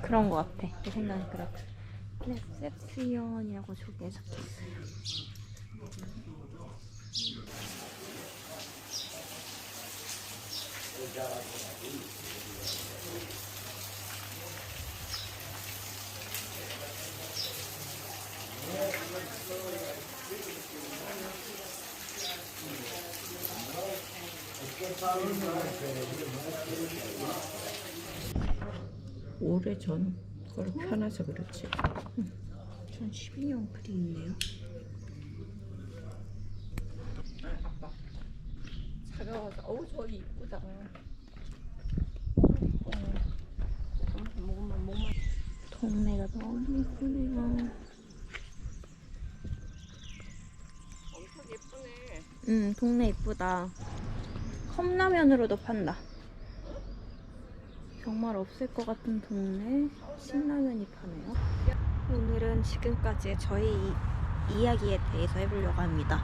그런 거 같아. 내 생각은 그래. 레셉시언이라고 저기에 적혀있어요. 오래전 거를 펴놔서 그렇지. 2012년 글이 있네요. 차가워서 어우 저기 이쁘다. 동네가 너무 예쁘네요. 엄청 예쁘네. 동네 예쁘다. 컵라면으로도 판다. 정말 없을 것 같은 동네 신라면이 파네요. 오늘은 지금까지 저희 이야기에 대해서 해보려고 합니다.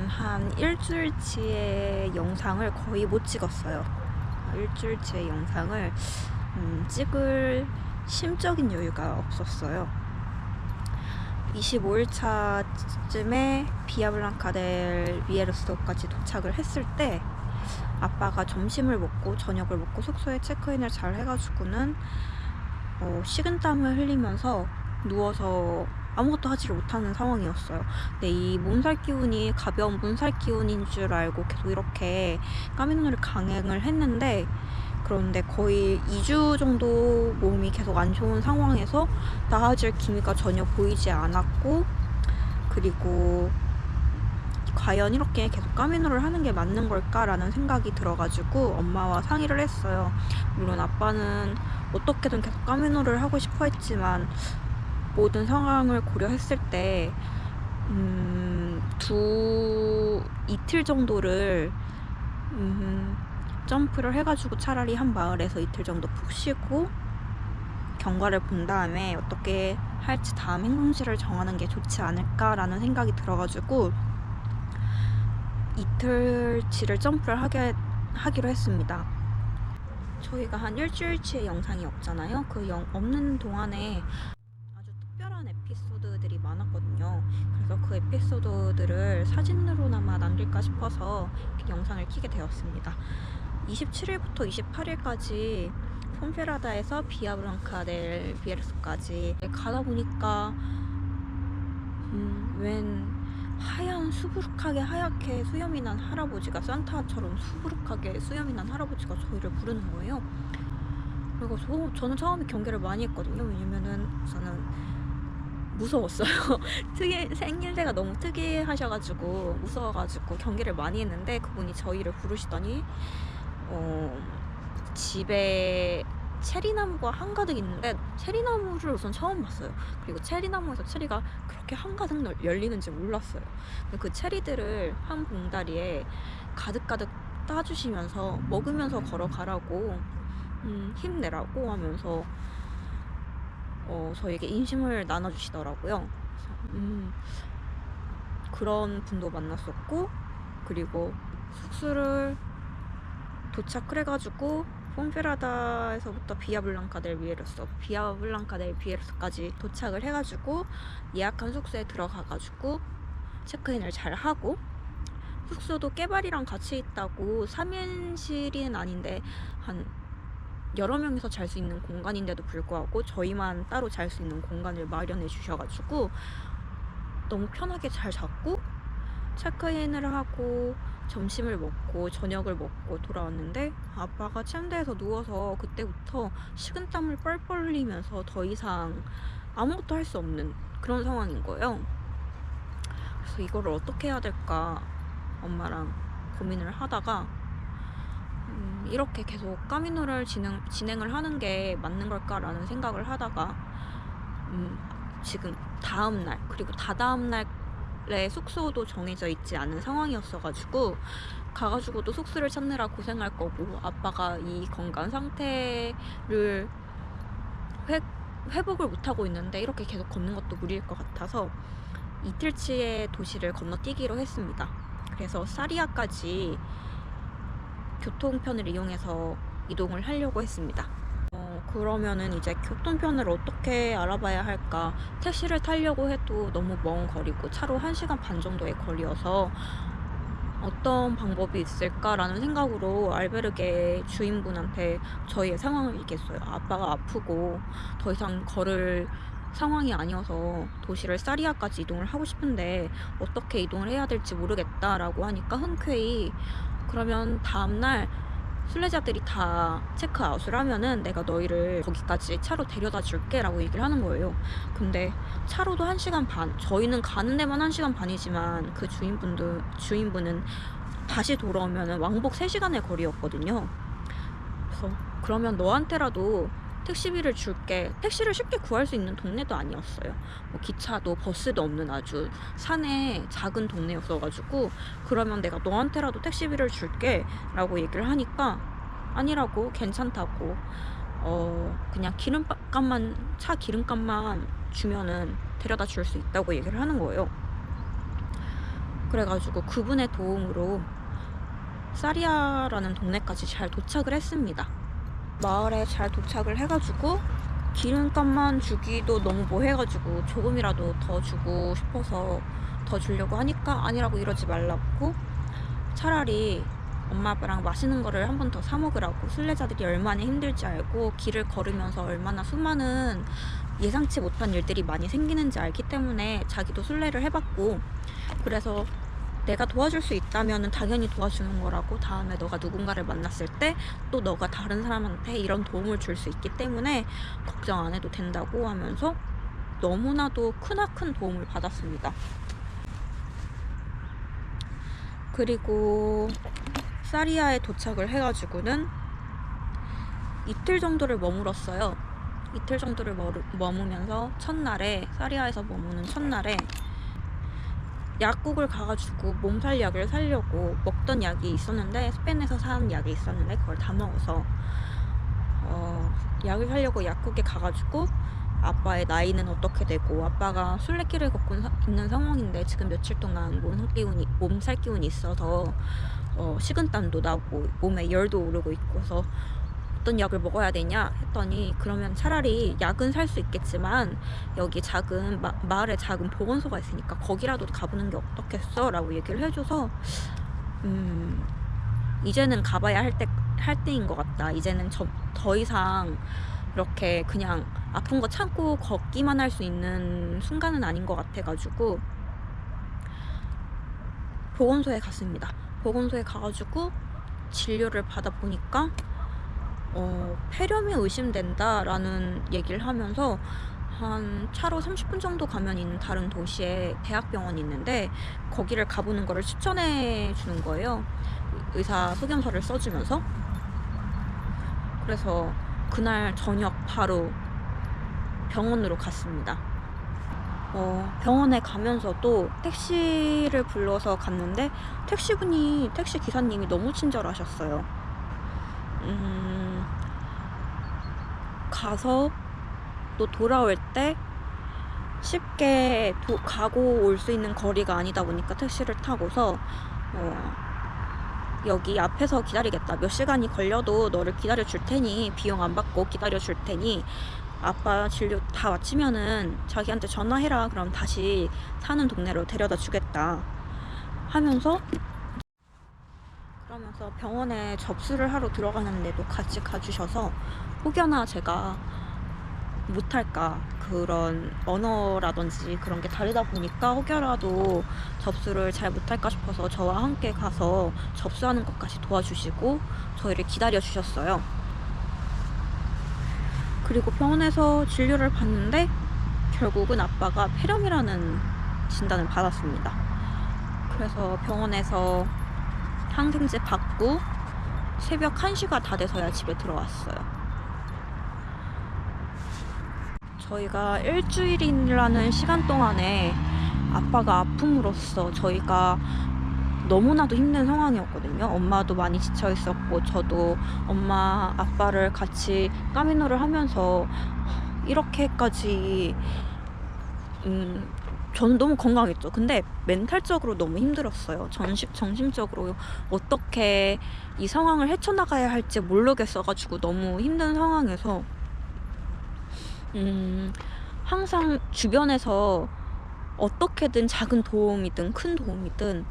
한 일주일치의 영상을 거의 못 찍었어요. 일주일치의 영상을 찍을 심적인 여유가 없었어요. 25일차쯤에 비아블랑카 델 비에르소까지 도착을 했을 때 아빠가 점심을 먹고 저녁을 먹고 숙소에 체크인을 잘 해가지고는 식은땀을 흘리면서 누워서 아무것도 하지를 못하는 상황이었어요. 근데 이 몸살 기운이 가벼운 몸살 기운인 줄 알고 계속 이렇게 까미노를 강행을 했는데, 그런데 거의 2주 정도 몸이 계속 안 좋은 상황에서 나아질 기미가 전혀 보이지 않았고, 그리고 과연 이렇게 계속 까미노를 하는 게 맞는 걸까라는 생각이 들어가지고 엄마와 상의를 했어요. 물론 아빠는 어떻게든 계속 까미노를 하고 싶어 했지만 모든 상황을 고려했을 때 이틀 정도를 점프를 해가지고 차라리 한 마을에서 이틀 정도 푹 쉬고 경과를 본 다음에 어떻게 할지 다음 행동지를 정하는 게 좋지 않을까라는 생각이 들어가지고 이틀치를 점프를 하기로 했습니다. 저희가 한 일주일치의 영상이 없잖아요. 그 없는 동안에 아주 특별한 에피소드들이 많았거든요. 그래서 그 에피소드들을 사진으로나마 남길까 싶어서 이렇게 영상을 켜게 되었습니다. 27일부터 28일까지 폰페라다에서 비아블랑카 델 비에르소까지 가다 보니까 웬 하얀 수부룩하게 하얗게 수염이 난 할아버지가, 산타처럼 수부룩하게 수염이 난 할아버지가 저희를 부르는 거예요. 그리고 저는 처음에 경계를 많이 했거든요. 왜냐면은 저는 무서웠어요. 생길대가 너무 특이하셔가지고 무서워가지고 경계를 많이 했는데, 그분이 저희를 부르시더니 집에 체리나무가 한가득 있는데, 체리나무를 우선 처음 봤어요. 그리고 체리나무에서 체리가 그렇게 한가득 열리는지 몰랐어요. 그 체리들을 한 봉다리에 가득가득 따주시면서 먹으면서 걸어가라고 힘내라고 하면서 저에게 인심을 나눠주시더라고요. 그런 분도 만났었고, 그리고 숙소를 도착을 해가지고 폰페라다에서부터 비아블랑카 델 비에르소까지 도착을 해가지고 예약한 숙소에 들어가가지고 체크인을 잘 하고, 숙소도 깨발이랑 같이 있다고 3인실은 아닌데 한 여러 명이서 잘 수 있는 공간인데도 불구하고 저희만 따로 잘 수 있는 공간을 마련해 주셔가지고 너무 편하게 잘 잤고, 체크인을 하고 점심을 먹고 저녁을 먹고 돌아왔는데 아빠가 침대에서 누워서 그때부터 식은땀을 뻘뻘 흘리면서 더 이상 아무것도 할 수 없는 그런 상황인 거예요. 그래서 이거를 어떻게 해야 될까 엄마랑 고민을 하다가 이렇게 계속 까미노를 진행을 하는 게 맞는 걸까라는 생각을 하다가 지금 다음날 그리고 다다음날 숙소도 정해져 있지 않은 상황이었어가지고 가가지고도 숙소를 찾느라 고생할 거고, 아빠가 이 건강 상태를 회복을 못하고 있는데 이렇게 계속 걷는 것도 무리일 것 같아서 이틀치의 도시를 건너뛰기로 했습니다. 그래서 사리아까지 교통편을 이용해서 이동을 하려고 했습니다. 그러면은 이제 교통편을 어떻게 알아봐야 할까? 택시를 타려고 해도 너무 먼 거리고 차로 1시간 반 정도의 거리여서 어떤 방법이 있을까라는 생각으로 알베르게 주인분한테 저희의 상황을 얘기했어요. 아빠가 아프고 더 이상 걸을 상황이 아니어서 도시를 사리아까지 이동을 하고 싶은데 어떻게 이동을 해야 될지 모르겠다라고 하니까 흔쾌히 그러면 다음날 순례자들이 다 체크아웃을 하면은 내가 너희를 거기까지 차로 데려다 줄게 라고 얘기를 하는 거예요. 근데 차로도 1시간 반, 저희는 가는 데만 1시간 반이지만 그 주인분은 다시 돌아오면은 왕복 3시간의 거리였거든요. 그래서 그러면 너한테라도 택시비를 줄게. 택시를 쉽게 구할 수 있는 동네도 아니었어요. 뭐 기차도 버스도 없는 아주 산의 작은 동네였어가지고 그러면 내가 너한테라도 택시비를 줄게 라고 얘기를 하니까 아니라고, 괜찮다고, 그냥 차 기름값만 주면은 데려다 줄 수 있다고 얘기를 하는 거예요. 그래가지고 그분의 도움으로 사리아라는 동네까지 잘 도착을 했습니다. 마을에 잘 도착을 해가지고 기름값만 주기도 너무 뭐해가지고 조금이라도 더 주고 싶어서 더 주려고 하니까 아니라고, 이러지 말라고, 차라리 엄마 아빠랑 맛있는 거를 한 번 더 사 먹으라고, 순례자들이 얼마나 힘들지 알고 길을 걸으면서 얼마나 수많은 예상치 못한 일들이 많이 생기는지 알기 때문에 자기도 순례를 해봤고, 그래서 내가 도와줄 수 있다면 당연히 도와주는 거라고, 다음에 너가 누군가를 만났을 때 또 너가 다른 사람한테 이런 도움을 줄 수 있기 때문에 걱정 안 해도 된다고 하면서 너무나도 크나큰 도움을 받았습니다. 그리고 사리아에 도착을 해가지고는 이틀 정도를 머물었어요. 이틀 정도를 머무면서 사리아에서 머무는 첫날에 약국을 가가지고 몸살 약을 사려고 먹던 약이 있었는데, 스페인에서 산 약이 있었는데 그걸 다 먹어서 약을 사려고 약국에 가가지고 아빠의 나이는 어떻게 되고, 아빠가 순례길을 걷고 있는 상황인데 지금 며칠 동안 몸살 기운이 있어서 식은땀도 나고 몸에 열도 오르고 있고서 어떤 약을 먹어야 되냐 했더니, 그러면 차라리 약은 살 수 있겠지만 여기 작은 마을에 작은 보건소가 있으니까 거기라도 가보는 게 어떻겠어? 라고 얘기를 해줘서 이제는 가봐야 할 때인 것 같다. 이제는 더 이상 이렇게 그냥 아픈 거 참고 걷기만 할 수 있는 순간은 아닌 것 같아가지고 보건소에 갔습니다. 보건소에 가가지고 진료를 받아보니까 폐렴이 의심된다라는 얘기를 하면서 한 차로 30분 정도 가면 있는 다른 도시에 대학병원이 있는데 거기를 가보는 거를 추천해 주는 거예요. 의사 소견서를 써주면서. 그래서 그날 저녁 바로 병원으로 갔습니다. 병원에 가면서도 택시를 불러서 갔는데 택시 기사님이 너무 친절하셨어요. 가서 또 돌아올 때 쉽게 가고 올 수 있는 거리가 아니다 보니까 택시를 타고서 여기 앞에서 기다리겠다, 몇 시간이 걸려도 너를 기다려 줄 테니, 비용 안 받고 기다려 줄 테니 아빠 진료 다 마치면은 자기한테 전화해라, 그럼 다시 사는 동네로 데려다 주겠다 하면서, 그러면서 병원에 접수를 하러 들어가는데도 같이 가주셔서 혹여나 제가 못할까, 그런 언어라든지 그런 게 다르다 보니까 혹여라도 접수를 잘 못할까 싶어서 저와 함께 가서 접수하는 것까지 도와주시고 저희를 기다려 주셨어요. 그리고 병원에서 진료를 받는데 결국은 아빠가 폐렴이라는 진단을 받았습니다. 그래서 병원에서 항생제 받고 새벽 1시가 다 돼서야 집에 들어왔어요. 저희가 일주일이라는 시간 동안에 아빠가 아픔으로써 저희가 너무나도 힘든 상황이었거든요. 엄마도 많이 지쳐 있었고 저도 엄마 아빠를 같이 까미노를 하면서 이렇게까지 저는 너무 건강했죠. 근데 멘탈적으로 너무 힘들었어요. 정신적으로 어떻게 이 상황을 헤쳐나가야 할지 모르겠어가지고 너무 힘든 상황에서 항상 주변에서 어떻게든 작은 도움이든 큰 도움이든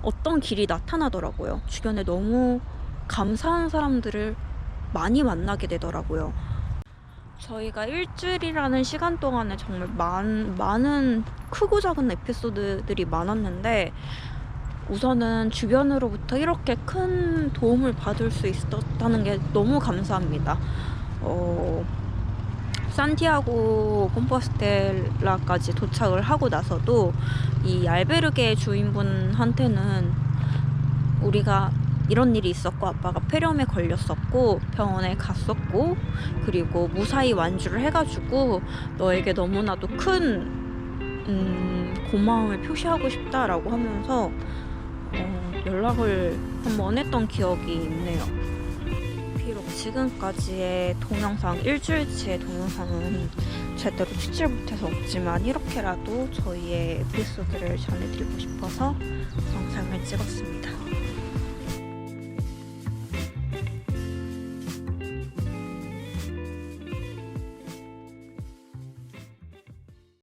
어떤 길이 나타나더라고요. 주변에 너무 감사한 사람들을 많이 만나게 되더라고요. 저희가 일주일이라는 시간 동안에 정말 많은 크고 작은 에피소드들이 많았는데, 우선은 주변으로부터 이렇게 큰 도움을 받을 수 있었다는 게 너무 감사합니다. 산티아고 콤포스텔라까지 도착을 하고 나서도 이 알베르게 주인분한테는 우리가 이런 일이 있었고 아빠가 폐렴에 걸렸었고 병원에 갔었고 그리고 무사히 완주를 해가지고 너에게 너무나도 큰 고마움을 표시하고 싶다라고 하면서 연락을 한번 했던 기억이 있네요. 비록 지금까지의 동영상, 일주일치의 동영상은 제대로 찍질 못해서 없지만 이렇게라도 저희의 에피소드를 전해드리고 싶어서 영상을 찍었습니다.